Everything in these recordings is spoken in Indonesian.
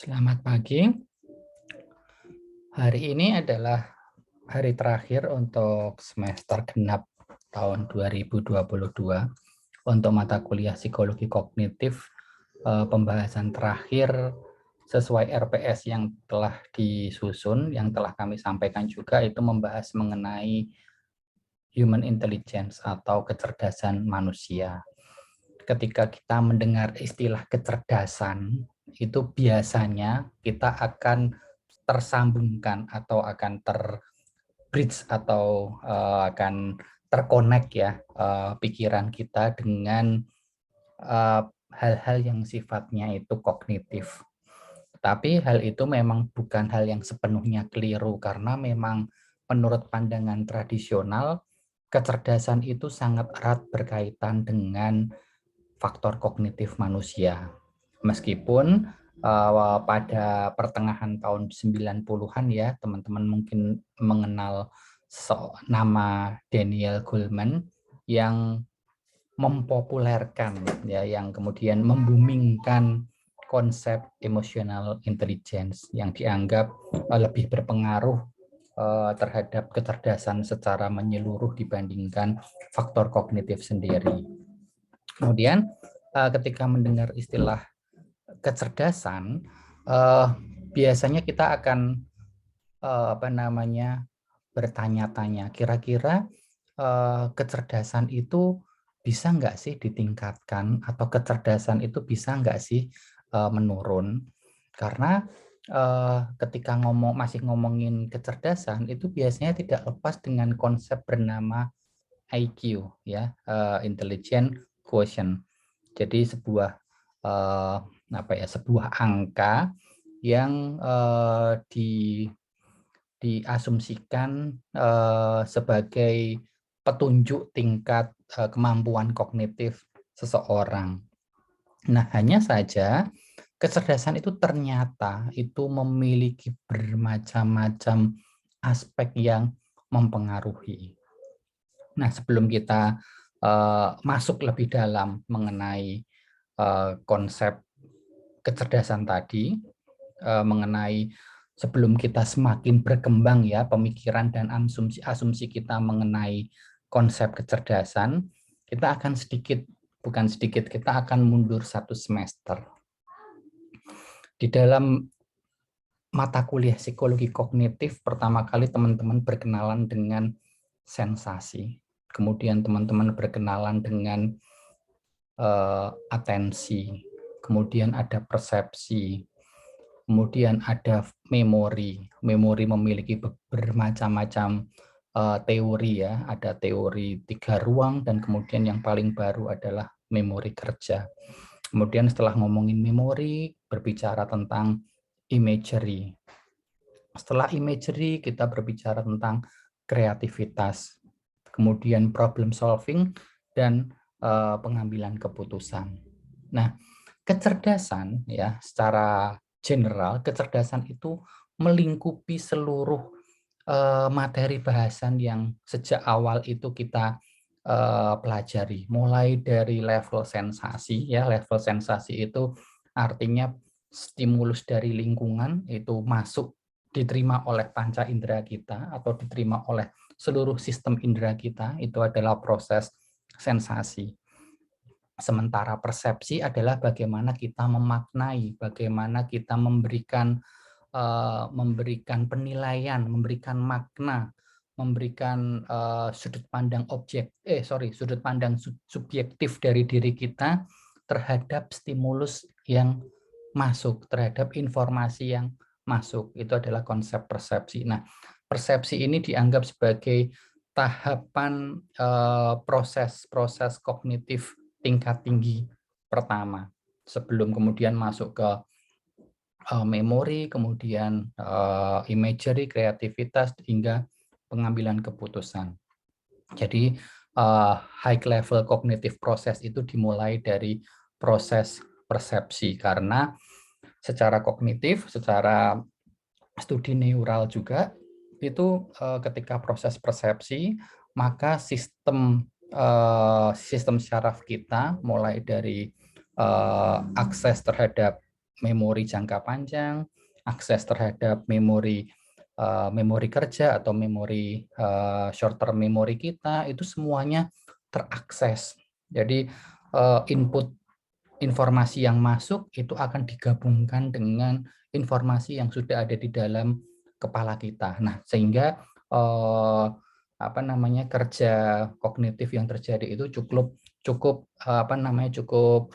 Selamat pagi. Hari ini adalah hari terakhir untuk semester genap tahun 2022 untuk mata kuliah psikologi kognitif. Pembahasan terakhir sesuai RPS yang telah disusun, yang telah kami sampaikan juga, itu membahas mengenai human intelligence atau kecerdasan manusia. Ketika kita mendengar istilah kecerdasan, itu biasanya kita akan tersambungkan atau akan terbridge atau akan terkonek ya pikiran kita dengan hal-hal yang sifatnya itu kognitif. Tapi hal itu memang bukan hal yang sepenuhnya keliru karena memang menurut pandangan tradisional kecerdasan itu sangat erat berkaitan dengan faktor kognitif manusia. Meskipun pada pertengahan tahun 90-an ya, teman-teman mungkin mengenal nama Daniel Goleman yang mempopulerkan ya, yang kemudian membumingkan konsep emotional intelligence yang dianggap lebih berpengaruh terhadap kecerdasan secara menyeluruh dibandingkan faktor kognitif sendiri. Kemudian ketika mendengar istilah kecerdasan, biasanya kita akan bertanya-tanya, kira-kira kecerdasan itu bisa nggak sih ditingkatkan atau kecerdasan itu bisa nggak sih menurun? Karena ketika masih ngomongin kecerdasan itu biasanya tidak lepas dengan konsep bernama IQ ya, intelligent quotient. Jadi sebuah angka yang diasumsikan sebagai petunjuk tingkat kemampuan kognitif seseorang. Nah, hanya saja kecerdasan itu ternyata itu memiliki bermacam-macam aspek yang mempengaruhi. Nah, sebelum kita masuk lebih dalam mengenai konsep kecerdasan tadi, mengenai sebelum kita semakin berkembang ya pemikiran dan asumsi kita mengenai konsep kecerdasan, kita akan kita akan mundur satu semester. Di dalam mata kuliah psikologi kognitif, pertama kali teman-teman berkenalan dengan sensasi. Kemudian teman-teman berkenalan dengan atensi. Kemudian ada persepsi. Kemudian ada memori. Memori memiliki bermacam-macam teori ya. Ada teori 3 ruang dan kemudian yang paling baru adalah memori kerja. Kemudian setelah ngomongin memori, berbicara tentang imagery. Setelah imagery, kita berbicara tentang kreativitas, kemudian problem solving, dan pengambilan keputusan. Nah, kecerdasan ya secara general, kecerdasan itu melingkupi seluruh materi bahasan yang sejak awal itu kita pelajari, mulai dari level sensasi ya. Level sensasi itu artinya stimulus dari lingkungan itu masuk, diterima oleh panca indera kita atau diterima oleh seluruh sistem indera kita, itu adalah proses sensasi. Sementara persepsi adalah bagaimana kita memaknai, bagaimana kita memberikan penilaian, memberikan makna, memberikan sudut pandang sudut pandang subjektif dari diri kita terhadap stimulus yang masuk, terhadap informasi yang masuk. Itu adalah konsep persepsi. Nah, persepsi ini dianggap sebagai tahapan proses kognitif tingkat tinggi pertama sebelum kemudian masuk ke memori, kemudian imagery, kreativitas, hingga pengambilan keputusan. Jadi high level cognitive process itu dimulai dari proses persepsi, karena secara kognitif, secara studi neural juga, itu ketika proses persepsi, maka sistem syaraf kita mulai dari akses terhadap memori jangka panjang, akses terhadap memori kerja atau memori short term memory kita, itu semuanya terakses. Jadi input informasi yang masuk itu akan digabungkan dengan informasi yang sudah ada di dalam kepala kita. Nah, sehingga kerja kognitif yang terjadi itu cukup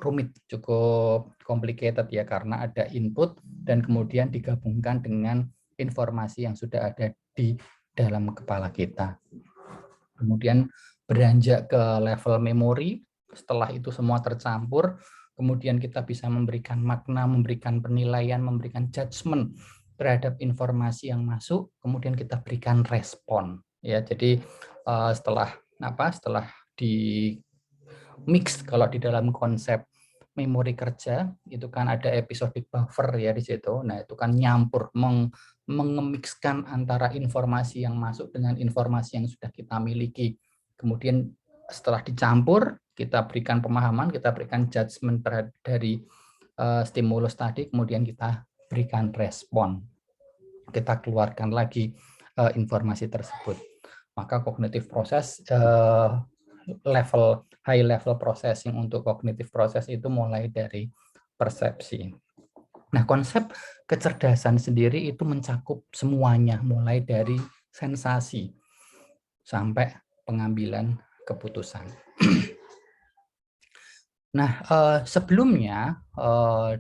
rumit, cukup complicated ya, karena ada input dan kemudian digabungkan dengan informasi yang sudah ada di dalam kepala kita. Kemudian beranjak ke level memori, setelah itu semua tercampur, kemudian kita bisa memberikan makna, memberikan penilaian, memberikan judgement terhadap informasi yang masuk, kemudian kita berikan respon. Ya, jadi setelah di mix, kalau di dalam konsep memori kerja itu kan ada episodic buffer ya di situ. Nah, itu kan nyampur, mengemixkan antara informasi yang masuk dengan informasi yang sudah kita miliki. Kemudian setelah dicampur, kita berikan pemahaman, kita berikan judgement dari stimulus tadi, kemudian kita berikan respon. Kita keluarkan lagi informasi tersebut. Maka kognitif proses high level processing untuk kognitif proses itu mulai dari persepsi. Nah, konsep kecerdasan sendiri itu mencakup semuanya, mulai dari sensasi sampai pengambilan keputusan. Nah, sebelumnya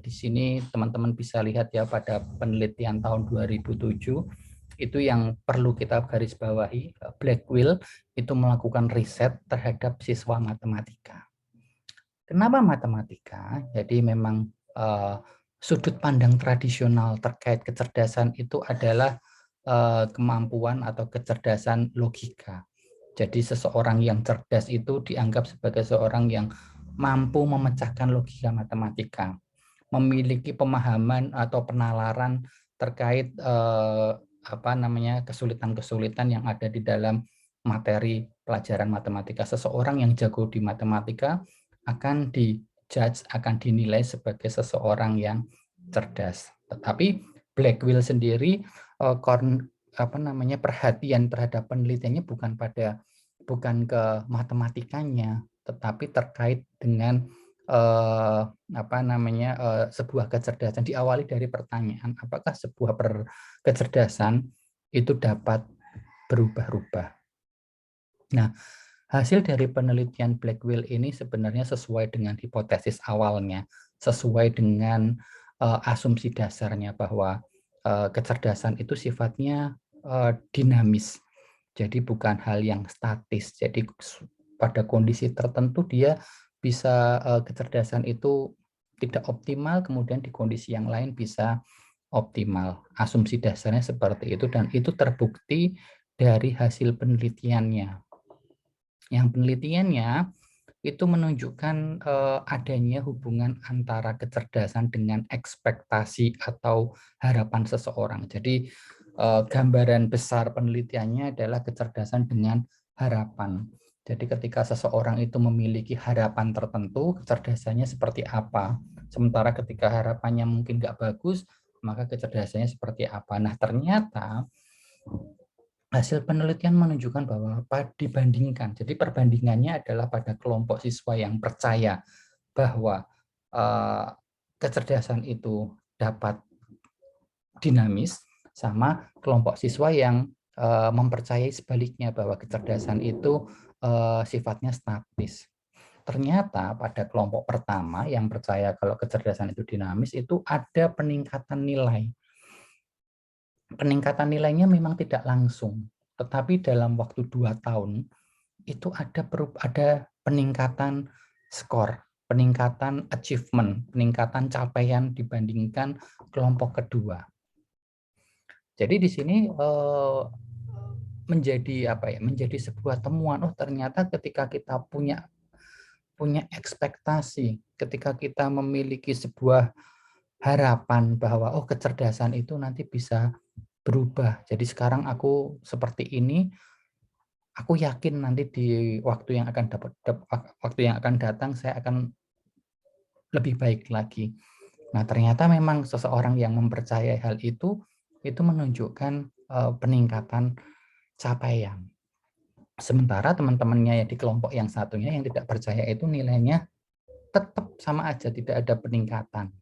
di sini teman-teman bisa lihat ya, pada penelitian tahun 2007 itu yang perlu kita garis bawahi, Blackwell itu melakukan riset terhadap siswa matematika. Kenapa matematika? Jadi memang sudut pandang tradisional terkait kecerdasan itu adalah kemampuan atau kecerdasan logika. Jadi seseorang yang cerdas itu dianggap sebagai seorang yang mampu memecahkan logika matematika, memiliki pemahaman atau penalaran terkait kesulitan-kesulitan yang ada di dalam materi pelajaran matematika. Seseorang yang jago di matematika akan dijudge, akan dinilai sebagai seseorang yang cerdas. Tetapi Blackwell sendiri perhatian terhadap penelitiannya bukan ke matematikanya, tetapi terkait dengan sebuah kecerdasan. Diawali dari pertanyaan, apakah sebuah kecerdasan itu dapat berubah-ubah. Nah, hasil dari penelitian Blackwell ini sebenarnya sesuai dengan hipotesis awalnya, sesuai dengan asumsi dasarnya bahwa kecerdasan itu sifatnya dinamis. Jadi bukan hal yang statis. Jadi pada kondisi tertentu dia bisa kecerdasan itu tidak optimal, kemudian di kondisi yang lain bisa optimal. Asumsi dasarnya seperti itu dan itu terbukti dari hasil penelitiannya. Yang penelitiannya itu menunjukkan adanya hubungan antara kecerdasan dengan ekspektasi atau harapan seseorang. Jadi gambaran besar penelitiannya adalah kecerdasan dengan harapan. Jadi ketika seseorang itu memiliki harapan tertentu, kecerdasannya seperti apa. Sementara ketika harapannya mungkin nggak bagus, maka kecerdasannya seperti apa. Nah, ternyata hasil penelitian menunjukkan bahwa dibandingkan, jadi perbandingannya adalah pada kelompok siswa yang percaya bahwa kecerdasan itu dapat dinamis, sama kelompok siswa yang mempercayai sebaliknya bahwa kecerdasan itu sifatnya statis. Ternyata pada kelompok pertama yang percaya kalau kecerdasan itu dinamis itu ada peningkatan nilai. Peningkatan nilainya memang tidak langsung, tetapi dalam waktu 2 tahun itu ada peningkatan skor, peningkatan achievement, peningkatan capaian dibandingkan kelompok kedua. Jadi di sini menjadi sebuah temuan. Oh, ternyata ketika kita punya ekspektasi, ketika kita memiliki sebuah harapan bahwa kecerdasan itu nanti bisa berubah. Jadi sekarang aku seperti ini, aku yakin nanti di waktu yang akan datang saya akan lebih baik lagi. Nah, ternyata memang seseorang yang mempercayai hal itu menunjukkan peningkatan capaian. Sementara teman-temannya yang di kelompok yang satunya yang tidak percaya itu nilainya tetap sama aja, tidak ada peningkatan.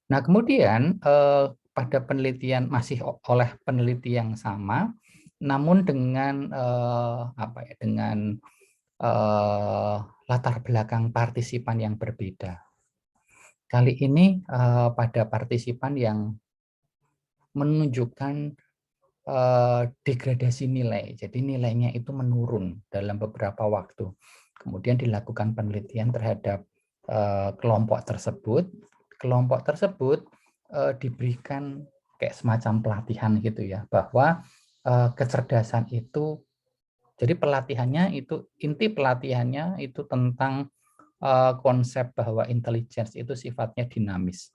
Nah, kemudian pada penelitian masih oleh peneliti yang sama, namun dengan dengan latar belakang partisipan yang berbeda. Kali ini pada partisipan yang menunjukkan degradasi nilai, jadi nilainya itu menurun dalam beberapa waktu. Kemudian dilakukan penelitian terhadap kelompok tersebut. Kelompok tersebut diberikan kayak semacam pelatihan gitu ya, bahwa kecerdasan itu, jadi pelatihannya itu, inti pelatihannya itu tentang konsep bahwa intelligence itu sifatnya dinamis.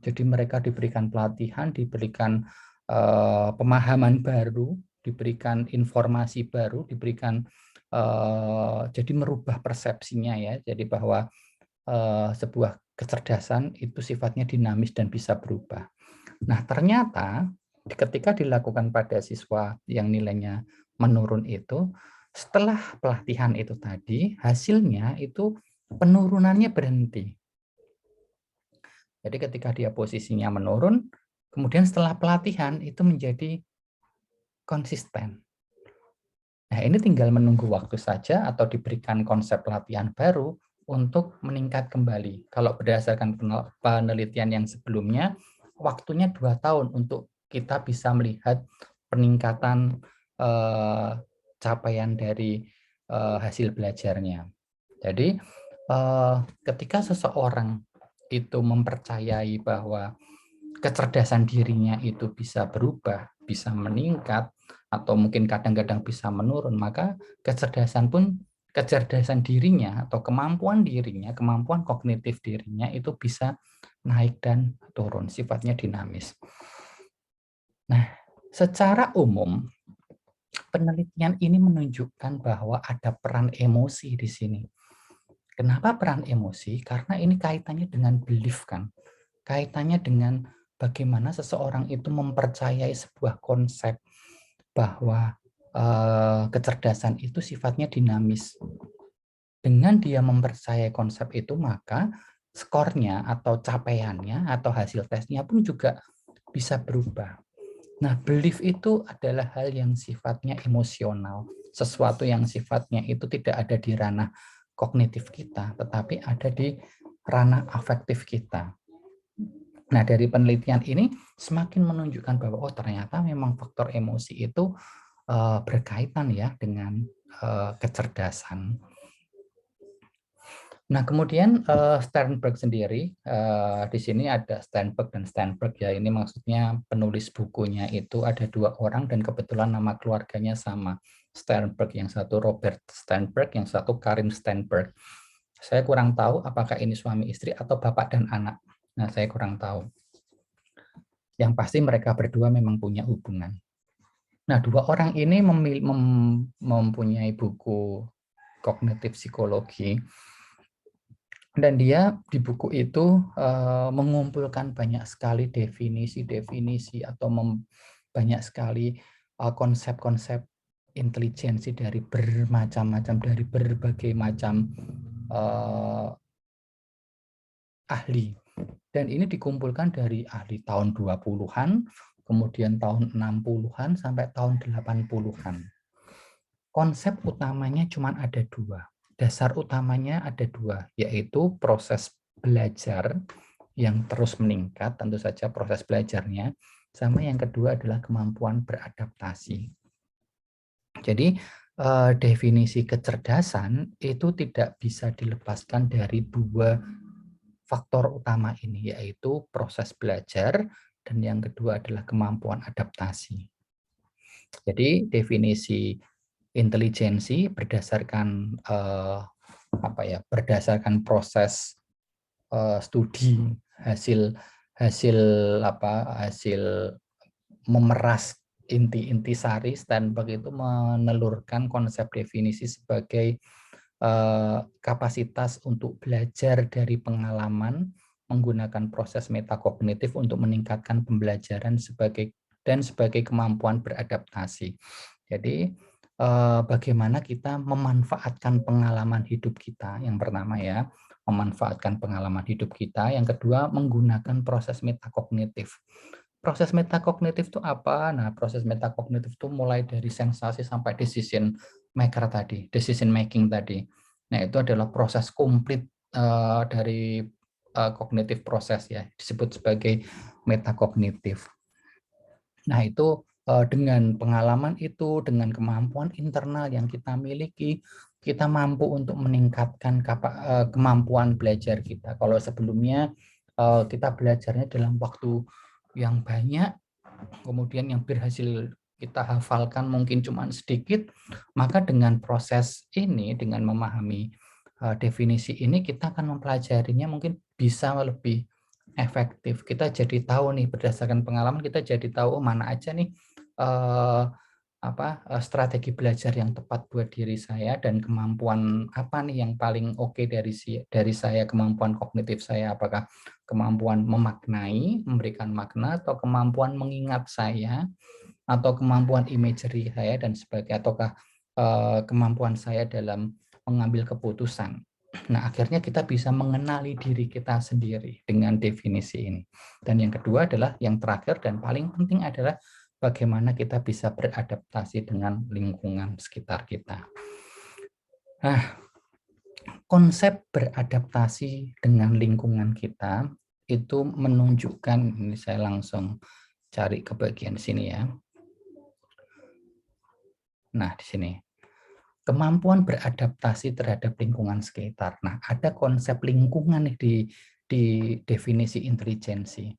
Jadi mereka diberikan pelatihan, diberikan pemahaman baru, diberikan informasi baru, diberikan jadi merubah persepsinya ya. Jadi bahwa sebuah kecerdasan itu sifatnya dinamis dan bisa berubah. Nah, ternyata ketika dilakukan pada siswa yang nilainya menurun itu, setelah pelatihan itu tadi, hasilnya itu penurunannya berhenti. Jadi ketika dia posisinya menurun, kemudian setelah pelatihan itu menjadi konsisten. Nah, ini tinggal menunggu waktu saja atau diberikan konsep latihan baru untuk meningkat kembali. Kalau berdasarkan penelitian yang sebelumnya, waktunya 2 tahun untuk kita bisa melihat peningkatan capaian dari hasil belajarnya. Jadi ketika seseorang itu mempercayai bahwa kecerdasan dirinya itu bisa berubah, bisa meningkat, atau mungkin kadang-kadang bisa menurun, maka kecerdasan dirinya atau kemampuan dirinya, kemampuan kognitif dirinya itu bisa naik dan turun, sifatnya dinamis. Nah, secara umum penelitian ini menunjukkan bahwa ada peran emosi di sini. Kenapa peran emosi? Karena ini kaitannya dengan belief kan. Kaitannya dengan bagaimana seseorang itu mempercayai sebuah konsep bahwa kecerdasan itu sifatnya dinamis. Dengan dia mempercayai konsep itu, maka skornya atau capaiannya atau hasil tesnya pun juga bisa berubah. Nah, belief itu adalah hal yang sifatnya emosional, sesuatu yang sifatnya itu tidak ada di ranah kognitif kita, tetapi ada di ranah afektif kita. Nah, dari penelitian ini semakin menunjukkan bahwa oh ternyata memang faktor emosi itu berkaitan ya dengan kecerdasan. Nah, kemudian Sternberg sendiri, di sini ada Sternberg dan Sternberg ya, ini maksudnya penulis bukunya itu ada 2 orang dan kebetulan nama keluarganya sama. Sternberg, yang satu Robert Sternberg, yang satu Karin Sternberg. Saya kurang tahu apakah ini suami istri atau bapak dan anak. Nah, saya kurang tahu. Yang pasti mereka berdua memang punya hubungan. Nah, 2 orang ini mempunyai buku kognitif psikologi. Dan dia di buku itu mengumpulkan banyak sekali definisi-definisi atau banyak sekali konsep-konsep intelijensi dari bermacam-macam, dari berbagai macam ahli. Dan ini dikumpulkan dari ahli tahun 20-an, kemudian tahun 60-an sampai tahun 80-an. Konsep utamanya cuma ada 2. Dasar utamanya ada 2, yaitu proses belajar yang terus meningkat, tentu saja proses belajarnya, sama yang kedua adalah kemampuan beradaptasi. Jadi definisi kecerdasan itu tidak bisa dilepaskan dari 2 faktor utama ini, yaitu proses belajar dan yang kedua adalah kemampuan adaptasi. Jadi definisi intelijensi berdasarkan berdasarkan proses studi hasil memeras inti-inti sari. Sternberg itu menelurkan konsep definisi sebagai kapasitas untuk belajar dari pengalaman, menggunakan proses metakognitif untuk meningkatkan pembelajaran sebagai kemampuan beradaptasi. Jadi bagaimana kita memanfaatkan pengalaman hidup kita, yang pertama ya, memanfaatkan pengalaman hidup kita. Yang kedua, menggunakan proses metakognitif. Proses metakognitif itu apa? Nah, proses metakognitif itu mulai dari sensasi sampai decision maker tadi, decision making tadi. Nah, itu adalah proses komplit dari kognitif proses ya, disebut sebagai metakognitif. Nah, itu dengan pengalaman itu, dengan kemampuan internal yang kita miliki, kita mampu untuk meningkatkan kemampuan belajar kita. Kalau sebelumnya kita belajarnya dalam waktu yang banyak, kemudian yang berhasil kita hafalkan mungkin cuma sedikit, maka dengan proses ini, dengan memahami definisi ini, kita akan mempelajarinya mungkin bisa lebih efektif. Kita jadi tahu nih, berdasarkan pengalaman kita jadi tahu mana aja nih strategi belajar yang tepat buat diri saya, dan kemampuan apa nih yang paling oke dari saya, kemampuan kognitif saya, apakah kemampuan memaknai, memberikan makna, atau kemampuan mengingat saya, atau kemampuan imagery saya dan sebagainya, ataukah kemampuan saya dalam mengambil keputusan. Nah, akhirnya kita bisa mengenali diri kita sendiri dengan definisi ini. Dan yang kedua adalah, yang terakhir dan paling penting adalah bagaimana kita bisa beradaptasi dengan lingkungan sekitar kita. Nah, konsep beradaptasi dengan lingkungan kita itu menunjukkan, ini saya langsung cari ke bagian sini ya. Nah, di sini. Kemampuan beradaptasi terhadap lingkungan sekitar. Nah, ada konsep lingkungan nih di definisi intelijensi.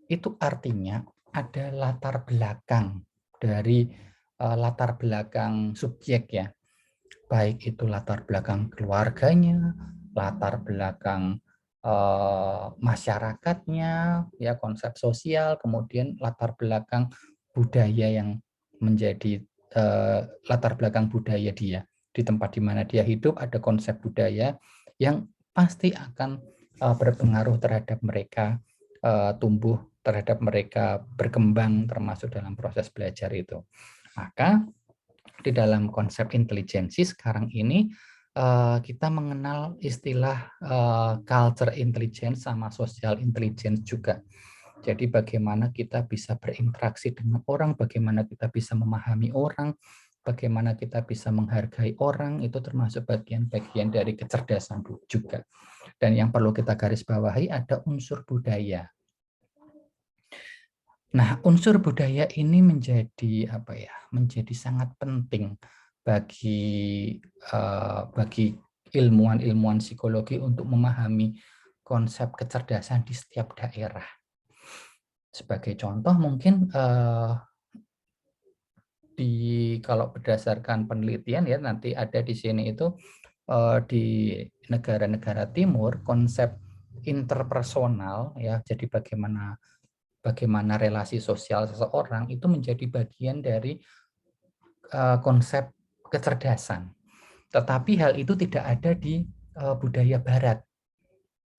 Itu artinya ada latar belakang dari latar belakang subjek ya. Baik itu latar belakang keluarganya, latar belakang masyarakatnya, ya, konsep sosial, kemudian latar belakang budaya yang menjadi latar belakang budaya dia. Di tempat di mana dia hidup ada konsep budaya yang pasti akan berpengaruh terhadap mereka tumbuh, terhadap mereka berkembang, termasuk dalam proses belajar itu. Maka di dalam konsep intelijensi sekarang ini kita mengenal istilah culture intelligence sama social intelligence juga. Jadi bagaimana kita bisa berinteraksi dengan orang, bagaimana kita bisa memahami orang, bagaimana kita bisa menghargai orang, itu termasuk bagian-bagian dari kecerdasan juga. Dan yang perlu kita garis bawahi ada unsur budaya. Nah, unsur budaya ini menjadi sangat penting bagi ilmuwan psikologi untuk memahami konsep kecerdasan di setiap daerah. Sebagai contoh mungkin kalau berdasarkan penelitian ya, nanti ada di sini itu di negara-negara timur konsep interpersonal ya, jadi bagaimana relasi sosial seseorang itu menjadi bagian dari konsep kecerdasan. Tetapi hal itu tidak ada di budaya barat.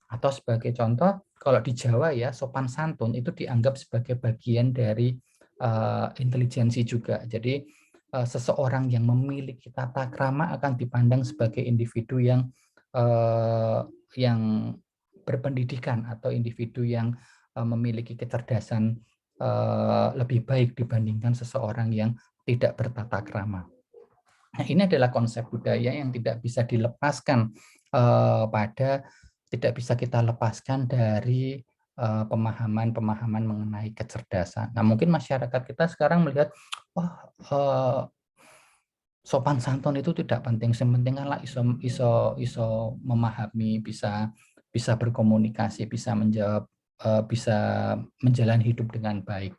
Atau sebagai contoh, kalau di Jawa ya, sopan santun itu dianggap sebagai bagian dari intelijensi juga. Jadi seseorang yang memiliki tata krama akan dipandang sebagai individu yang berpendidikan atau individu yang memiliki kecerdasan lebih baik dibandingkan seseorang yang tidak bertata krama. Nah, ini adalah konsep budaya yang tidak bisa dilepaskan tidak bisa kita lepaskan dari pemahaman-pemahaman mengenai kecerdasan. Nah, mungkin masyarakat kita sekarang melihat, sopan santun itu tidak penting, sementing lah iso memahami, bisa berkomunikasi, bisa menjawab, bisa menjalani hidup dengan baik.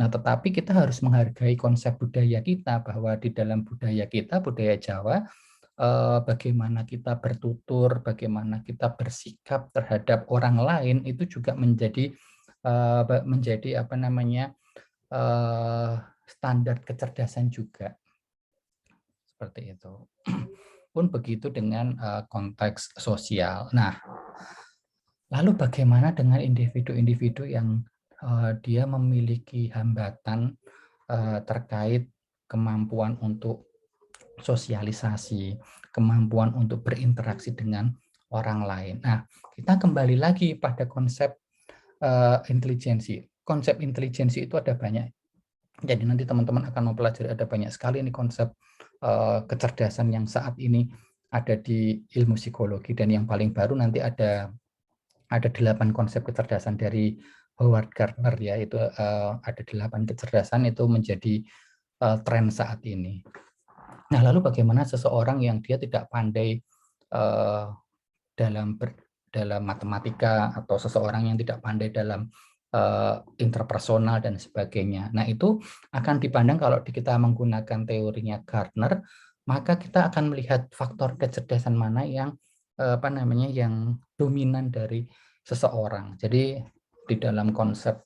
Nah, tetapi kita harus menghargai konsep budaya kita, bahwa di dalam budaya kita, budaya Jawa, bagaimana kita bertutur, bagaimana kita bersikap terhadap orang lain itu juga menjadi standar kecerdasan juga. Seperti itu. Pun begitu dengan konteks sosial. Nah, Lalu bagaimana dengan individu-individu yang dia memiliki hambatan terkait kemampuan untuk sosialisasi, kemampuan untuk berinteraksi dengan orang lain. Nah, kita kembali lagi pada konsep intelijensi. Konsep intelijensi itu ada banyak. Jadi nanti teman-teman akan mempelajari ada banyak sekali ini konsep kecerdasan yang saat ini ada di ilmu psikologi, dan yang paling baru nanti ada 8 konsep kecerdasan dari Howard Gardner ya, itu ada 8 kecerdasan itu menjadi tren saat ini. Nah, lalu bagaimana seseorang yang dia tidak pandai dalam matematika, atau seseorang yang tidak pandai dalam interpersonal dan sebagainya. Nah, itu akan dipandang kalau kita menggunakan teorinya Gardner, maka kita akan melihat faktor kecerdasan mana yang yang dominan dari seseorang. Jadi di dalam konsep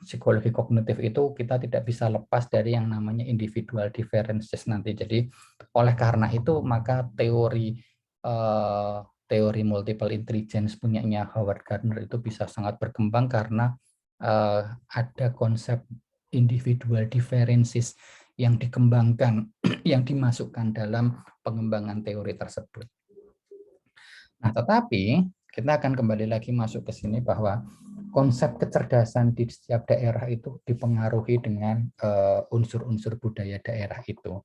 psikologi kognitif itu kita tidak bisa lepas dari yang namanya individual differences nanti. Jadi oleh karena itu maka teori multiple intelligence punyanya Howard Gardner itu bisa sangat berkembang karena ada konsep individual differences yang dikembangkan, yang dimasukkan dalam pengembangan teori tersebut. Nah, tetapi kita akan kembali lagi masuk ke sini bahwa konsep kecerdasan di setiap daerah itu dipengaruhi dengan unsur-unsur budaya daerah itu.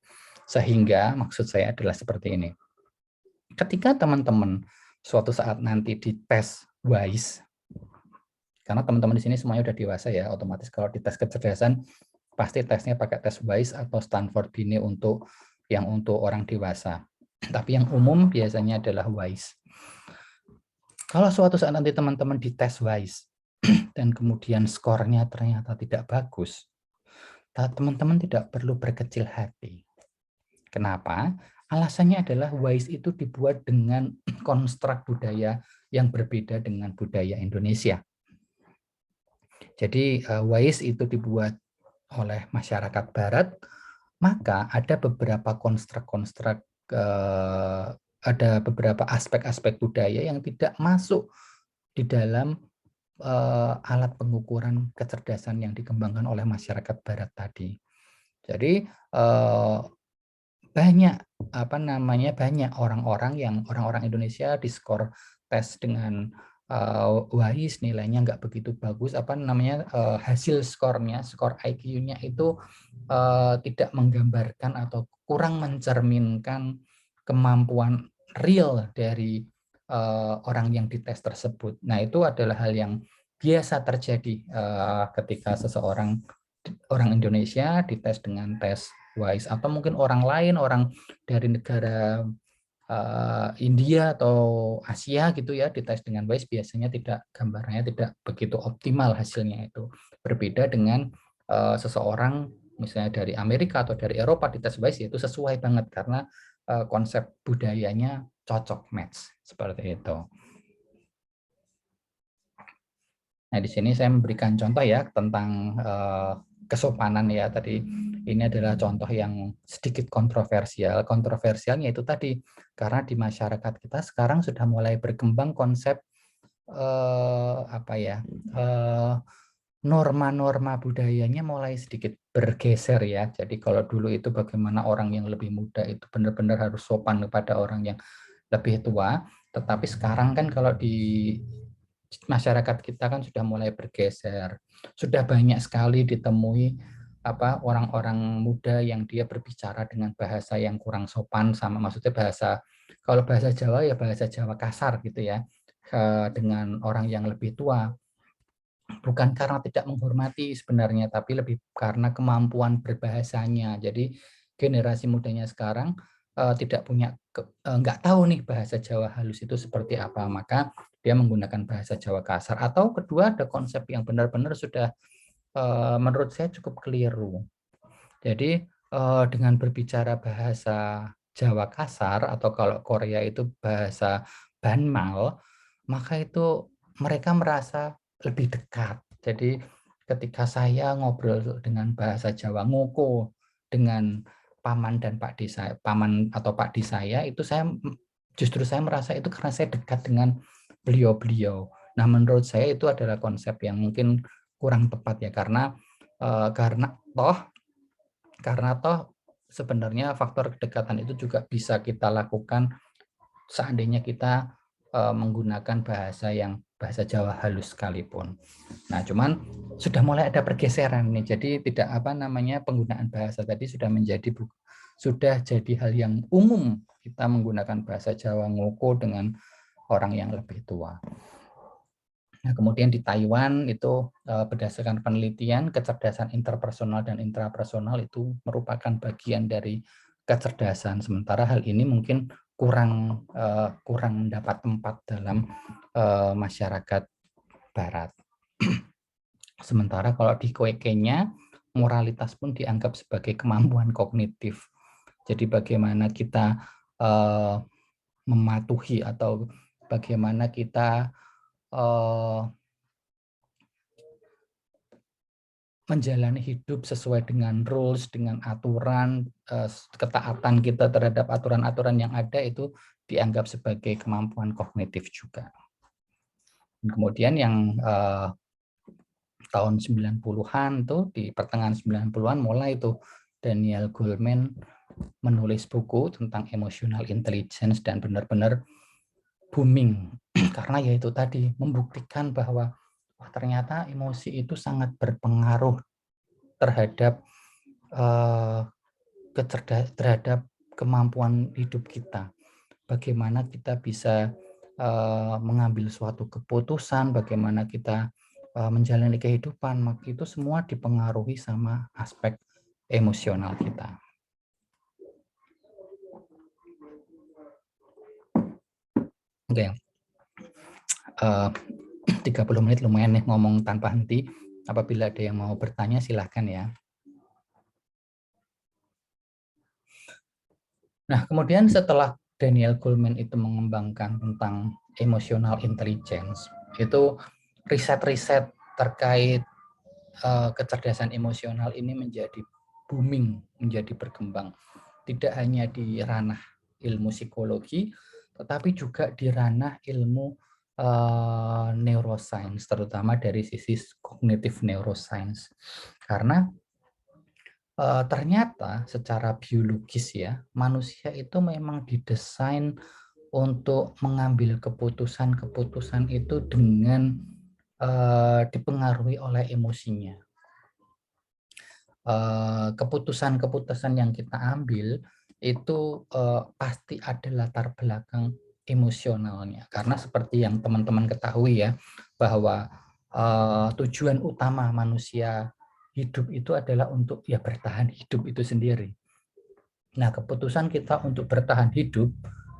Sehingga maksud saya adalah seperti ini. Ketika teman-teman suatu saat nanti dites WISE, karena teman-teman di sini semuanya udah dewasa ya, otomatis kalau dites kecerdasan pasti tesnya pakai tes WISE atau Stanford Binet untuk orang dewasa. Tapi yang umum biasanya adalah WISE. Kalau suatu saat nanti teman-teman dites WISE dan kemudian skornya ternyata tidak bagus, teman-teman tidak perlu berkecil hati. Kenapa? Alasannya adalah WISE itu dibuat dengan konstruk budaya yang berbeda dengan budaya Indonesia. Jadi WISE itu dibuat oleh masyarakat Barat, maka ada beberapa konstruk-konstruk, ada beberapa aspek-aspek budaya yang tidak masuk di dalam alat pengukuran kecerdasan yang dikembangkan oleh masyarakat Barat tadi. Jadi banyak banyak orang-orang Indonesia di skor tes dengan WISE nilainya nggak begitu bagus, hasil skornya, skor IQ-nya itu tidak menggambarkan atau kurang mencerminkan kemampuan real dari orang yang dites tersebut. Nah, itu adalah hal yang biasa terjadi ketika orang Indonesia dites dengan tes WISE, atau mungkin orang lain, orang dari negara India atau Asia gitu ya, dites dengan WISE biasanya gambarnya tidak begitu optimal hasilnya itu. Berbeda dengan seseorang misalnya dari Amerika atau dari Eropa dites WISE, itu sesuai banget karena konsep budayanya cocok, match seperti itu. Nah, di sini saya memberikan contoh ya tentang kesopanan ya tadi. Ini adalah contoh yang sedikit kontroversial. Kontroversialnya itu tadi karena di masyarakat kita sekarang sudah mulai berkembang konsep norma-norma budayanya mulai sedikit bergeser ya. Jadi kalau dulu itu bagaimana orang yang lebih muda itu benar-benar harus sopan kepada orang yang lebih tua, tetapi sekarang kan kalau di masyarakat kita kan sudah mulai bergeser. Sudah banyak sekali ditemui orang-orang muda yang dia berbicara dengan bahasa yang kurang sopan, sama maksudnya kalau bahasa Jawa ya bahasa Jawa kasar gitu ya, dengan orang yang lebih tua. Bukan karena tidak menghormati sebenarnya, tapi lebih karena kemampuan berbahasanya. Jadi generasi mudanya sekarang nggak tahu nih bahasa Jawa halus itu seperti apa, maka dia menggunakan bahasa Jawa kasar. Atau kedua, ada konsep yang benar-benar sudah menurut saya cukup keliru. Jadi dengan berbicara bahasa Jawa kasar, atau kalau Korea itu bahasa Banmal, maka itu mereka merasa lebih dekat. Jadi ketika saya ngobrol dengan bahasa Jawa ngoko dengan paman dan Pak Di saya, paman atau Pak Di saya, itu justru saya merasa itu karena saya dekat dengan beliau-beliau. Nah, menurut saya itu adalah konsep yang mungkin kurang tepat ya, karena toh sebenarnya faktor kedekatan itu juga bisa kita lakukan seandainya kita menggunakan bahasa Jawa halus sekalipun. Nah, cuman sudah mulai ada pergeseran nih. Jadi tidak penggunaan bahasa tadi sudah jadi hal yang umum kita menggunakan bahasa Jawa ngoko dengan orang yang lebih tua. Nah, kemudian di Taiwan itu berdasarkan penelitian kecerdasan interpersonal dan intrapersonal itu merupakan bagian dari kecerdasan. Sementara hal ini mungkin kurang mendapat tempat dalam masyarakat Barat. Sementara kalau di Kenya moralitas pun dianggap sebagai kemampuan kognitif. Jadi bagaimana kita mematuhi atau bagaimana kita menjalani hidup sesuai dengan rules, dengan aturan, ketaatan kita terhadap aturan-aturan yang ada itu dianggap sebagai kemampuan kognitif juga. Kemudian yang tahun 90-an tuh, di pertengahan 90-an mulai itu Daniel Goleman menulis buku tentang emotional intelligence dan benar-benar booming karena yaitu tadi membuktikan bahwa ternyata emosi itu sangat berpengaruh terhadap terhadap kemampuan hidup kita. Bagaimana kita bisa mengambil suatu keputusan, bagaimana kita menjalani kehidupan, maka itu semua dipengaruhi sama aspek emosional kita. Oke, 30 menit lumayan nih ngomong tanpa henti. Apabila ada yang mau bertanya silahkan ya. Nah, kemudian setelah Daniel Goleman itu mengembangkan tentang emotional intelligence, itu riset-riset terkait kecerdasan emosional ini menjadi booming, menjadi berkembang. Tidak hanya di ranah ilmu psikologi, tetapi juga di ranah ilmu neuroscience, terutama dari sisi cognitive neuroscience. Karena ternyata secara biologis ya, manusia itu memang didesain untuk mengambil keputusan-keputusan itu dengan dipengaruhi oleh emosinya. Keputusan-keputusan yang kita ambil itu pasti ada latar belakang emosionalnya. Karena seperti yang teman-teman ketahui ya, bahwa tujuan utama manusia hidup itu adalah untuk ya bertahan hidup itu sendiri. Nah, keputusan kita untuk bertahan hidup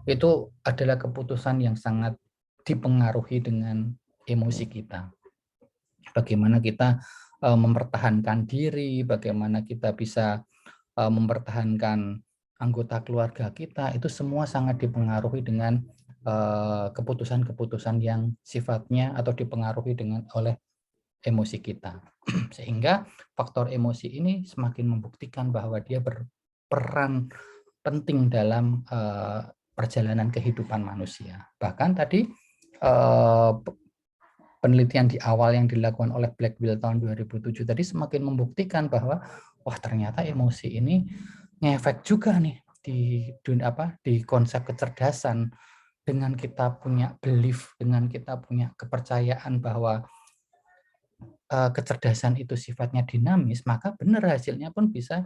itu adalah keputusan yang sangat dipengaruhi dengan emosi kita. Bagaimana kita mempertahankan diri, bagaimana kita bisa mempertahankan anggota keluarga kita, itu semua sangat dipengaruhi dengan keputusan-keputusan yang sifatnya atau dipengaruhi oleh emosi kita. Sehingga faktor emosi ini semakin membuktikan bahwa dia berperan penting dalam perjalanan kehidupan manusia. Bahkan tadi penelitian di awal yang dilakukan oleh Blackwell tahun 2007 tadi semakin membuktikan bahwa wah ternyata emosi ini ngefek juga nih di konsep kecerdasan. Dengan kita punya belief, dengan kita punya kepercayaan bahwa kecerdasan itu sifatnya dinamis, maka benar hasilnya pun bisa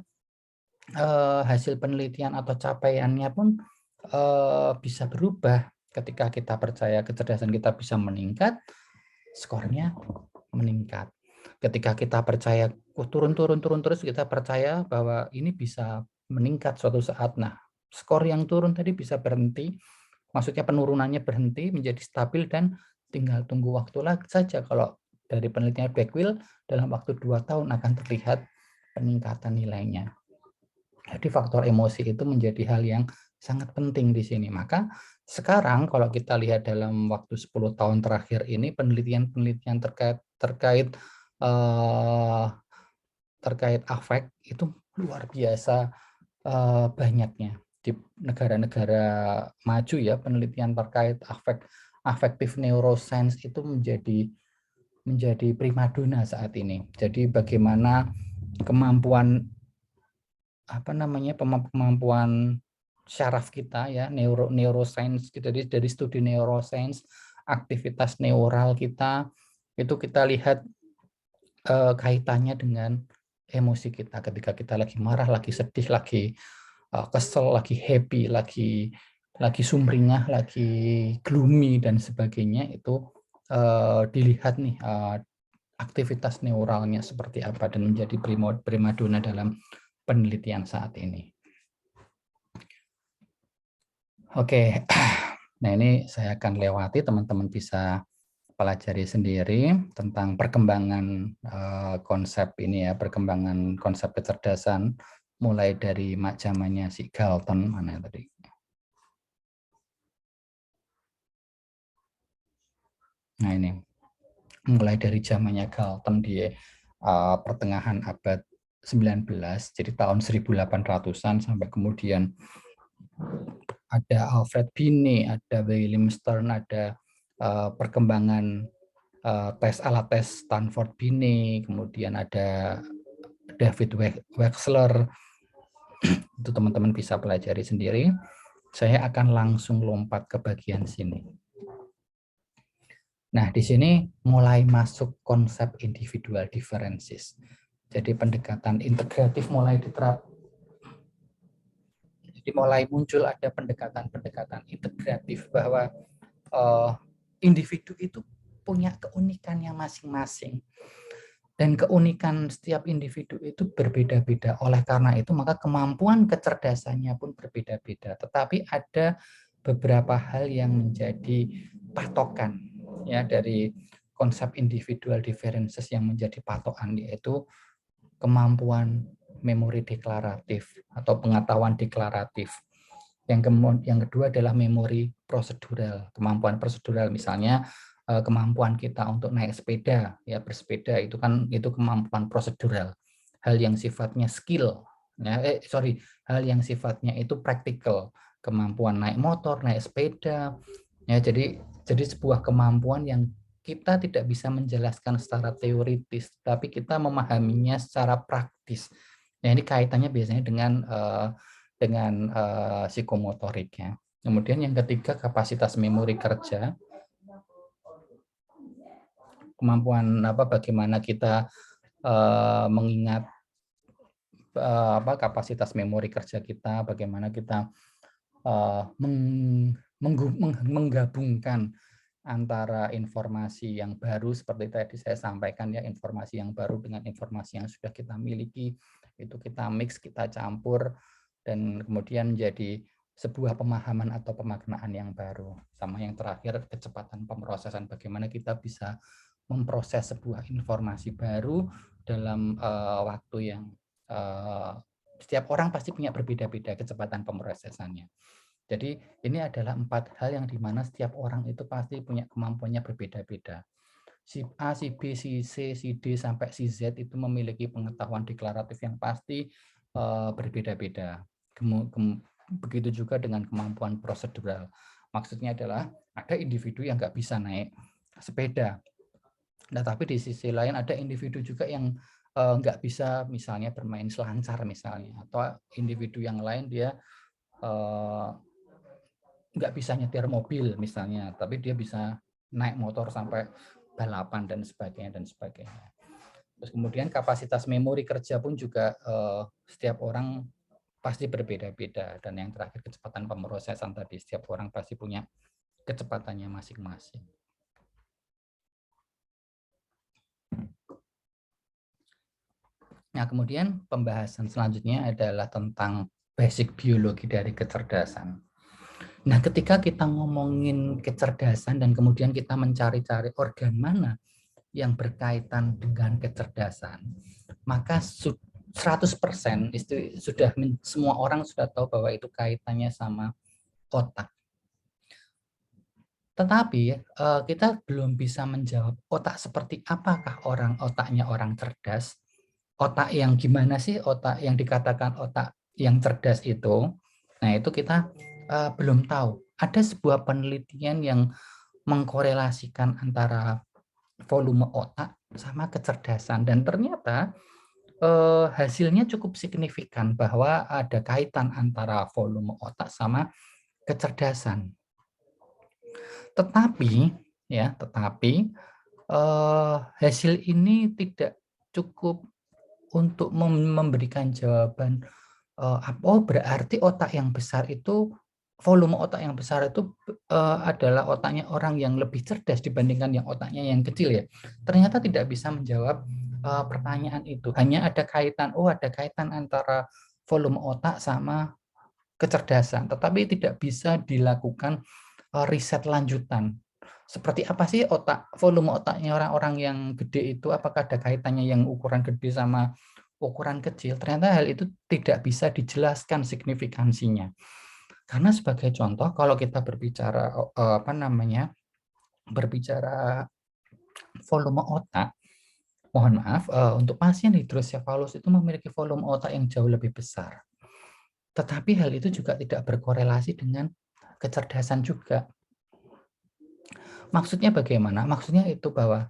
hasil penelitian atau capaiannya pun bisa berubah. Ketika kita percaya kecerdasan kita bisa meningkat, skornya meningkat. Ketika kita percaya turun terus, kita percaya bahwa ini bisa meningkat suatu saat. Nah, skor yang turun tadi bisa berhenti, maksudnya penurunannya berhenti menjadi stabil dan tinggal tunggu waktu lagi saja. Kalau dari penelitian Blackwell dalam waktu 2 tahun akan terlihat peningkatan nilainya. Jadi faktor emosi itu menjadi hal yang sangat penting di sini. Maka sekarang kalau kita lihat dalam waktu 10 tahun terakhir ini penelitian-penelitian terkait afek itu luar biasa banyaknya di negara-negara maju ya, penelitian terkait afek affective neuroscience itu menjadi primadona saat ini. Jadi bagaimana kemampuan kemampuan syaraf kita ya, neuroscience, dari studi neuroscience, aktivitas neural kita itu kita lihat kaitannya dengan emosi kita. Ketika kita lagi marah, lagi sedih, lagi kesel, lagi happy, lagi sumringah, lagi gloomy dan sebagainya, itu dilihat nih aktivitas neuralnya seperti apa dan menjadi primadona dalam penelitian saat ini. Oke, nah ini saya akan lewati, teman-teman bisa pelajari sendiri tentang perkembangan konsep ini ya, perkembangan konsep kecerdasan mulai dari zamannya si Galton mana tadi. Nah ini mulai dari zamannya Galton di pertengahan abad 19, jadi tahun 1800-an sampai kemudian ada Alfred Binet, ada William Stern, ada perkembangan alat tes Stanford Binet, kemudian ada David Wechsler, itu teman-teman bisa pelajari sendiri. Saya akan langsung lompat ke bagian sini. Nah, di sini mulai masuk konsep individual differences. Jadi pendekatan integratif mulai diterapkan. Jadi mulai muncul ada pendekatan integratif bahwa individu itu punya keunikannya masing-masing. Dan keunikan setiap individu itu berbeda-beda. Oleh karena itu, maka kemampuan kecerdasannya pun berbeda-beda. Tetapi ada beberapa hal yang menjadi patokan ya dari konsep individual differences yang menjadi patokan, yaitu kemampuan memori deklaratif atau pengetahuan deklaratif. Yang kedua adalah memori prosedural, kemampuan prosedural, misalnya kemampuan kita untuk naik sepeda, ya bersepeda itu kemampuan prosedural, hal yang sifatnya skill, ya, hal yang sifatnya itu praktikal, kemampuan naik motor, naik sepeda, ya jadi sebuah kemampuan yang kita tidak bisa menjelaskan secara teoritis, tapi kita memahaminya secara praktis. Nah, ini kaitannya biasanya dengan psikomotoriknya. Kemudian yang ketiga, kapasitas memori kerja, kemampuan bagaimana kita mengingat kapasitas memori kerja kita, bagaimana kita menggabungkan antara informasi yang baru seperti tadi saya sampaikan ya, informasi yang baru dengan informasi yang sudah kita miliki, itu kita mix, kita campur, dan kemudian menjadi sebuah pemahaman atau pemaknaan yang baru. Sama yang terakhir, kecepatan pemrosesan, bagaimana kita bisa memproses sebuah informasi baru dalam waktu yang setiap orang pasti punya berbeda-beda kecepatan pemrosesannya. Jadi ini adalah 4 hal yang dimana setiap orang itu pasti punya kemampuannya berbeda-beda. Si A, si B, si C, si D, sampai si Z itu memiliki pengetahuan deklaratif yang pasti berbeda-beda. Begitu juga dengan kemampuan prosedural. Maksudnya adalah ada individu yang nggak bisa naik sepeda. Nah, tapi di sisi lain ada individu juga yang nggak bisa misalnya bermain selancar misalnya. Atau individu yang lain dia nggak bisa nyetir mobil misalnya, tapi dia bisa naik motor sampai balapan dan sebagainya. Terus kemudian kapasitas memori kerja pun juga setiap orang pasti berbeda-beda, dan yang terakhir kecepatan pemrosesan tadi, setiap orang pasti punya kecepatannya masing-masing. Nah, kemudian pembahasan selanjutnya adalah tentang basic biologi dari kecerdasan. Nah, ketika kita ngomongin kecerdasan dan kemudian kita mencari-cari organ mana yang berkaitan dengan kecerdasan, maka 100% itu sudah semua orang sudah tahu bahwa itu kaitannya sama otak. Tetapi kita belum bisa menjawab otak seperti apakah otaknya orang cerdas. Otak yang gimana sih otak yang dikatakan otak yang cerdas itu? Nah, itu kita belum tahu. Ada sebuah penelitian yang mengkorelasikan antara volume otak sama kecerdasan, dan ternyata hasilnya cukup signifikan bahwa ada kaitan antara volume otak sama kecerdasan. Tetapi hasil ini tidak cukup untuk memberikan jawaban, oh berarti otak yang besar itu, volume otak yang besar itu adalah otaknya orang yang lebih cerdas dibandingkan yang otaknya yang kecil ya. Ternyata tidak bisa menjawab pertanyaan itu. Hanya ada kaitan, ada kaitan antara volume otak sama kecerdasan, tetapi tidak bisa dilakukan riset lanjutan. Seperti apa sih volume otaknya orang-orang yang gede itu, apakah ada kaitannya yang ukuran gede sama ukuran kecil? Ternyata hal itu tidak bisa dijelaskan signifikansinya. Karena sebagai contoh, kalau kita berbicara berbicara volume otak, mohon maaf, untuk pasien hidrosefalus itu memiliki volume otak yang jauh lebih besar. Tetapi hal itu juga tidak berkorelasi dengan kecerdasan juga. Maksudnya bagaimana? Maksudnya itu bahwa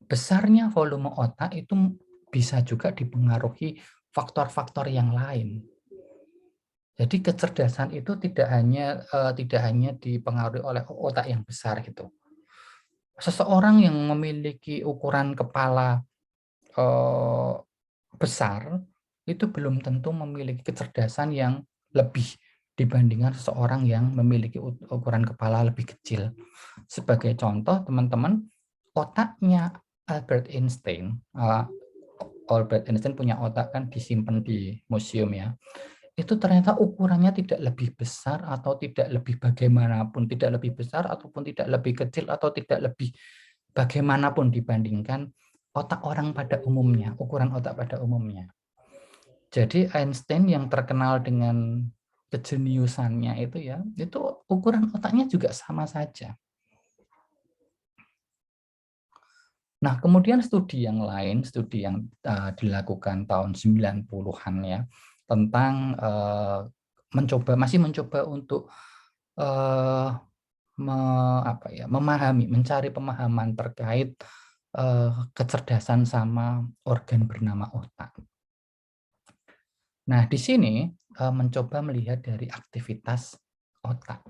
besarnya volume otak itu bisa juga dipengaruhi faktor-faktor yang lain. Jadi kecerdasan itu tidak hanya dipengaruhi oleh otak yang besar gitu. Seseorang yang memiliki ukuran kepala besar itu belum tentu memiliki kecerdasan yang lebih dibandingkan seseorang yang memiliki ukuran kepala lebih kecil. Sebagai contoh, teman-teman, otaknya Albert Einstein, Albert Einstein punya otak kan disimpan di museum ya. Itu ternyata ukurannya tidak lebih besar atau tidak lebih bagaimanapun, tidak lebih besar ataupun tidak lebih kecil atau tidak lebih bagaimanapun dibandingkan otak orang pada umumnya, ukuran otak pada umumnya. Jadi Einstein yang terkenal dengan kejeniusannya itu ukuran otaknya juga sama saja. Nah, kemudian studi yang lain, studi yang dilakukan tahun 90-an ya, tentang masih mencoba untuk mencari pemahaman terkait kecerdasan sama organ bernama otak. Nah, di sini mencoba melihat dari aktivitas otak.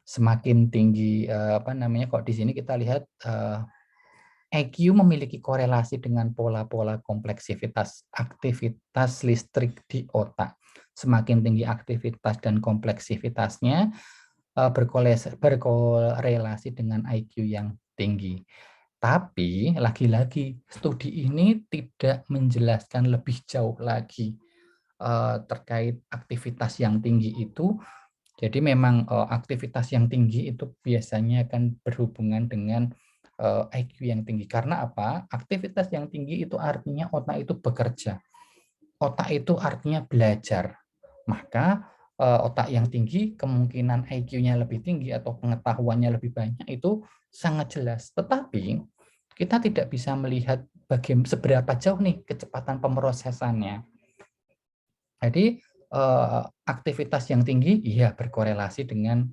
Semakin tinggi kalau di sini kita lihat EQ memiliki korelasi dengan pola-pola kompleksivitas aktivitas listrik di otak. Semakin tinggi aktivitas dan kompleksivitasnya berkorelasi dengan IQ yang tinggi. Tapi lagi-lagi studi ini tidak menjelaskan lebih jauh lagi terkait aktivitas yang tinggi itu. Jadi memang aktivitas yang tinggi itu biasanya akan berhubungan dengan IQ yang tinggi. Karena apa? Aktivitas yang tinggi itu artinya otak itu bekerja. Otak itu artinya belajar. Maka otak yang tinggi, kemungkinan IQ-nya lebih tinggi atau pengetahuannya lebih banyak itu sangat jelas. Tetapi kita tidak bisa melihat seberapa jauh nih kecepatan pemrosesannya. Jadi aktivitas yang tinggi iya berkorelasi dengan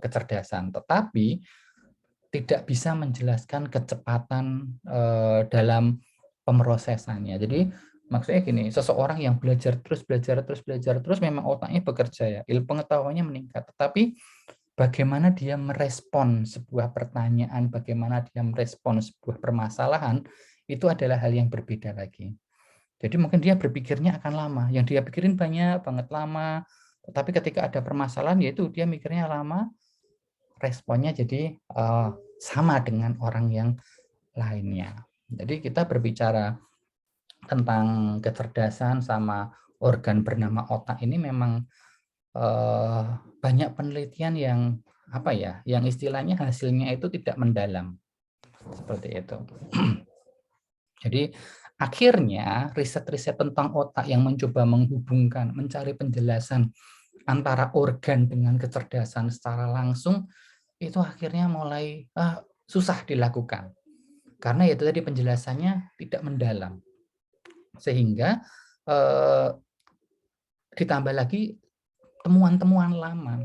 kecerdasan, tetapi tidak bisa menjelaskan kecepatan dalam pemrosesannya. Jadi maksudnya gini, seseorang yang belajar terus memang otaknya bekerja ya, ilmu pengetahuannya meningkat, tetapi bagaimana dia merespon sebuah pertanyaan, bagaimana dia merespon sebuah permasalahan, itu adalah hal yang berbeda lagi. Jadi mungkin dia berpikirnya akan lama, yang dia pikirin banyak banget lama, tetapi ketika ada permasalahan yaitu dia mikirnya lama, responnya jadi sama dengan orang yang lainnya. Jadi kita berbicara tentang kecerdasan sama organ bernama otak ini memang banyak penelitian yang yang istilahnya hasilnya itu tidak mendalam seperti itu. Jadi akhirnya riset-riset tentang otak yang mencoba menghubungkan, mencari penjelasan antara organ dengan kecerdasan secara langsung itu akhirnya mulai susah dilakukan. Karena itu tadi penjelasannya tidak mendalam. Sehingga ditambah lagi temuan-temuan lama.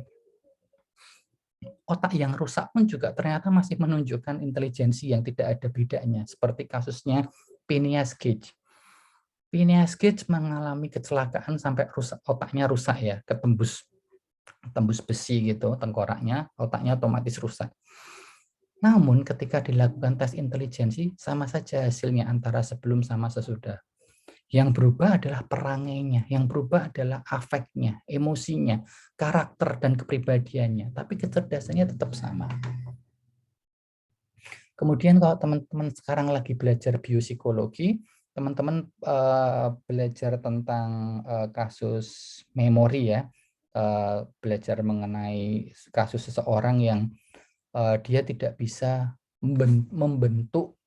Otak yang rusak pun juga ternyata masih menunjukkan intelijensi yang tidak ada bedanya, seperti kasusnya Phineas Gage. Phineas Gage mengalami kecelakaan sampai otaknya rusak ya, tembus besi gitu tengkoraknya, otaknya otomatis rusak. Namun ketika dilakukan tes intelijensi sama saja hasilnya antara sebelum sama sesudah. Yang berubah adalah perangainya, yang berubah adalah afeknya, emosinya, karakter dan kepribadiannya, tapi kecerdasannya tetap sama. Kemudian kalau teman-teman sekarang lagi belajar biopsikologi, teman-teman belajar tentang kasus memori ya, belajar mengenai kasus seseorang yang dia tidak bisa membentuk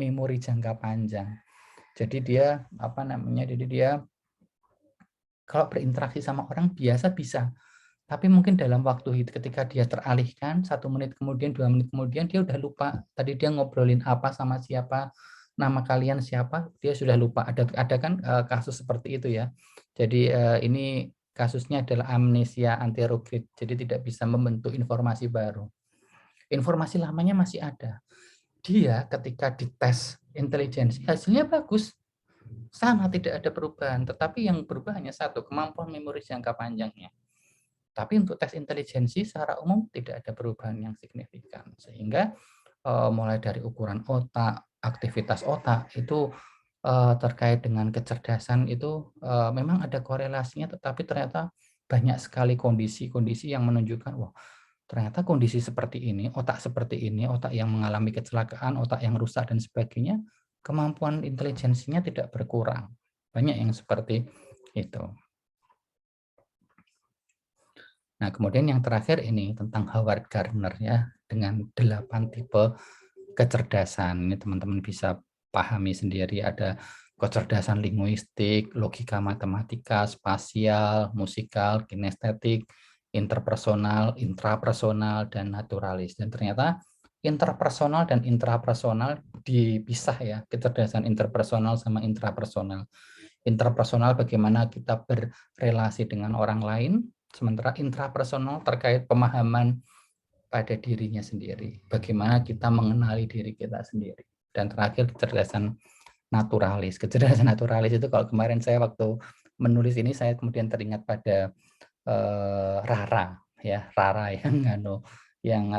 memori jangka panjang. Jadi dia Jadi dia kalau berinteraksi sama orang biasa bisa, tapi mungkin dalam waktu itu ketika dia teralihkan 1 menit kemudian, 2 menit kemudian dia udah lupa tadi dia ngobrolin apa sama siapa, nama kalian siapa, dia sudah lupa. Ada kan kasus seperti itu ya. Jadi ini kasusnya adalah amnesia anterograde, jadi tidak bisa membentuk informasi baru. Informasi lamanya masih ada. Dia ketika dites intelijensi hasilnya bagus, sama tidak ada perubahan, tetapi yang berubah hanya satu, kemampuan memori jangka panjangnya. Tapi untuk tes intelijensi secara umum tidak ada perubahan yang signifikan, sehingga mulai dari ukuran otak, aktivitas otak itu terkait dengan kecerdasan itu memang ada korelasinya, tetapi ternyata banyak sekali kondisi-kondisi yang menunjukkan, wah ternyata kondisi seperti ini, otak yang mengalami kecelakaan, otak yang rusak dan sebagainya, kemampuan intelijensinya tidak berkurang. Banyak yang seperti itu. Nah, kemudian yang terakhir ini tentang Howard Gardner ya, dengan 8 tipe kecerdasan. Ini teman-teman bisa pahami sendiri, ada kecerdasan linguistik, logika matematika, spasial, musikal, kinestetik, interpersonal, intrapersonal, dan naturalis. Dan ternyata interpersonal dan intrapersonal dipisah ya, kecerdasan interpersonal sama intrapersonal. Interpersonal bagaimana kita berrelasi dengan orang lain, sementara intrapersonal terkait pemahaman pada dirinya sendiri, bagaimana kita mengenali diri kita sendiri. Dan terakhir kecerdasan naturalis. Kecerdasan naturalis itu kalau kemarin saya waktu menulis ini saya kemudian teringat pada Rara ya, Rara yang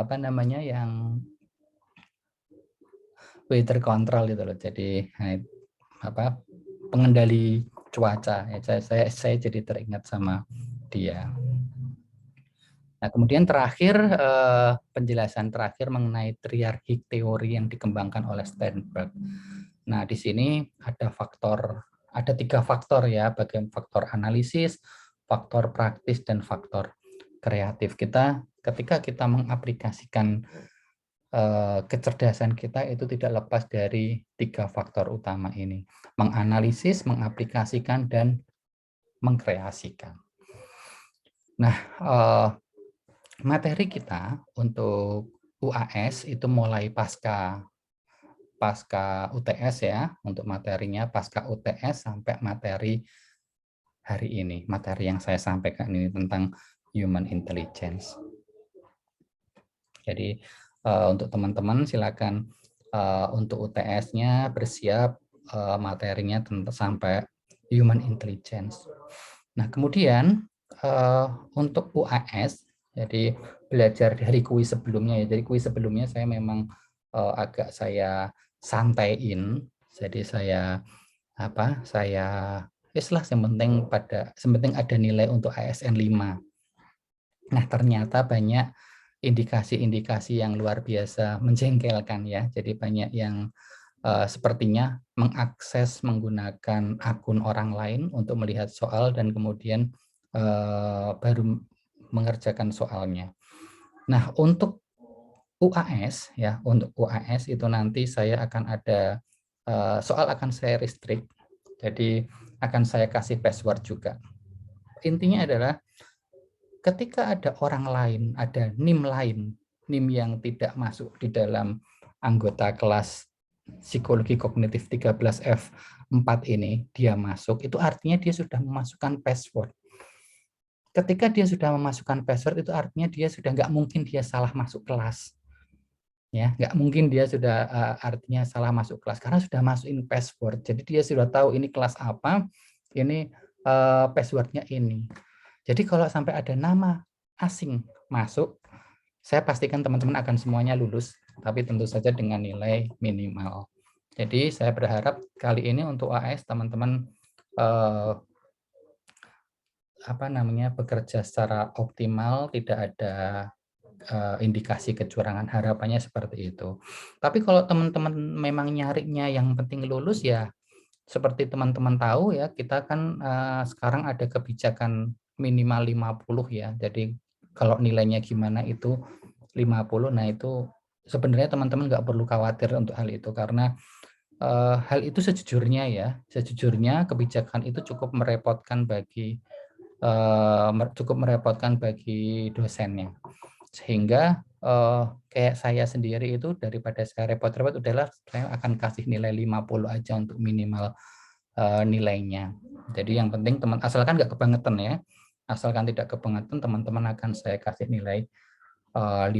weather control itu loh. Jadi pengendali cuaca ya, saya jadi teringat sama dia. Nah, kemudian terakhir penjelasan terakhir mengenai triarkik teori yang dikembangkan oleh Sternberg. Nah, di sini ada 3 faktor ya, bagian faktor analisis, faktor praktis dan faktor kreatif. Ketika kita mengaplikasikan kecerdasan kita itu tidak lepas dari 3 faktor utama ini: menganalisis, mengaplikasikan, dan mengkreasikan. Nah, materi kita untuk UAS itu mulai pasca UTS ya, untuk materinya pasca UTS sampai materi hari ini, materi yang saya sampaikan ini tentang human intelligence. Jadi untuk teman-teman silakan untuk UTS-nya bersiap materinya sampai human intelligence. Nah, kemudian untuk UAS, jadi belajar dari kuis sebelumnya ya. Jadi kuis sebelumnya saya memang agak saya santaiin. Jadi saya yang penting ada nilai untuk ASN 5. Nah, ternyata banyak indikasi-indikasi yang luar biasa menjengkelkan ya. Jadi banyak yang sepertinya mengakses menggunakan akun orang lain untuk melihat soal dan kemudian baru mengerjakan soalnya. Nah, untuk UAS ya, untuk UAS itu nanti saya akan ada soal akan saya restrict. Jadi akan saya kasih password juga. Intinya adalah ketika ada orang lain, ada NIM yang tidak masuk di dalam anggota kelas psikologi kognitif 13F4 ini, dia masuk, itu artinya dia sudah memasukkan password. Ketika dia sudah memasukkan password, itu artinya dia sudah nggak mungkin dia salah masuk kelas. Ya, nggak mungkin dia sudah artinya salah masuk kelas karena sudah masukin password. Jadi dia sudah tahu ini kelas apa, ini passwordnya ini. Jadi kalau sampai ada nama asing masuk, saya pastikan teman-teman akan semuanya lulus, tapi tentu saja dengan nilai minimal. Jadi saya berharap kali ini untuk AS teman-teman bekerja secara optimal, tidak ada indikasi kecurangan, harapannya seperti itu. Tapi kalau teman-teman memang nyarinya yang penting lulus, ya seperti teman-teman tahu ya, kita kan sekarang ada kebijakan minimal 50 ya. Jadi kalau nilainya gimana itu 50. Nah itu sebenarnya teman-teman nggak perlu khawatir untuk hal itu, karena hal itu sejujurnya kebijakan itu cukup merepotkan bagi dosennya. Sehingga kayak saya sendiri itu daripada saya repot-repot, udahlah saya akan kasih nilai 50 aja untuk minimal nilainya. Jadi yang penting asalkan nggak kebangetan ya, asalkan tidak kebangetan, teman-teman akan saya kasih nilai 50.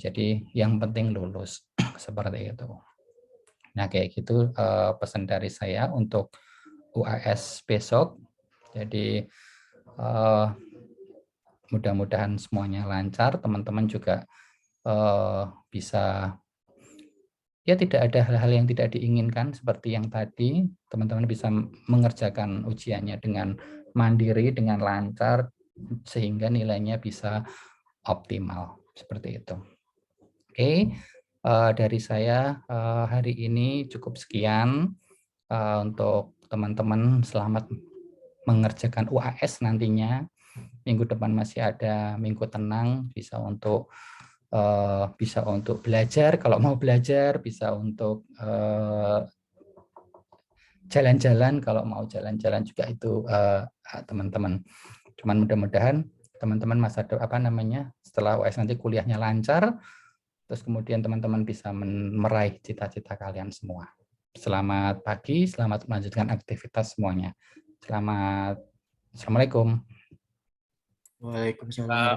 Jadi yang penting lulus seperti itu. Nah kayak gitu pesan dari saya untuk UAS besok. Jadi mudah-mudahan semuanya lancar, teman-teman juga bisa, ya tidak ada hal-hal yang tidak diinginkan seperti yang tadi, teman-teman bisa mengerjakan ujiannya dengan mandiri, dengan lancar, sehingga nilainya bisa optimal, seperti itu. Oke, dari saya hari ini cukup sekian. Untuk teman-teman, selamat mengerjakan UAS nantinya. Minggu depan masih ada minggu tenang, bisa untuk belajar, kalau mau belajar, bisa untuk jalan-jalan, kalau mau jalan-jalan juga itu teman-teman. Cuman mudah-mudahan teman-teman setelah UAS nanti kuliahnya lancar, terus kemudian teman-teman bisa meraih cita-cita kalian semua. Selamat pagi, selamat melanjutkan aktivitas semuanya. Assalamualaikum. Waalaikumsalam.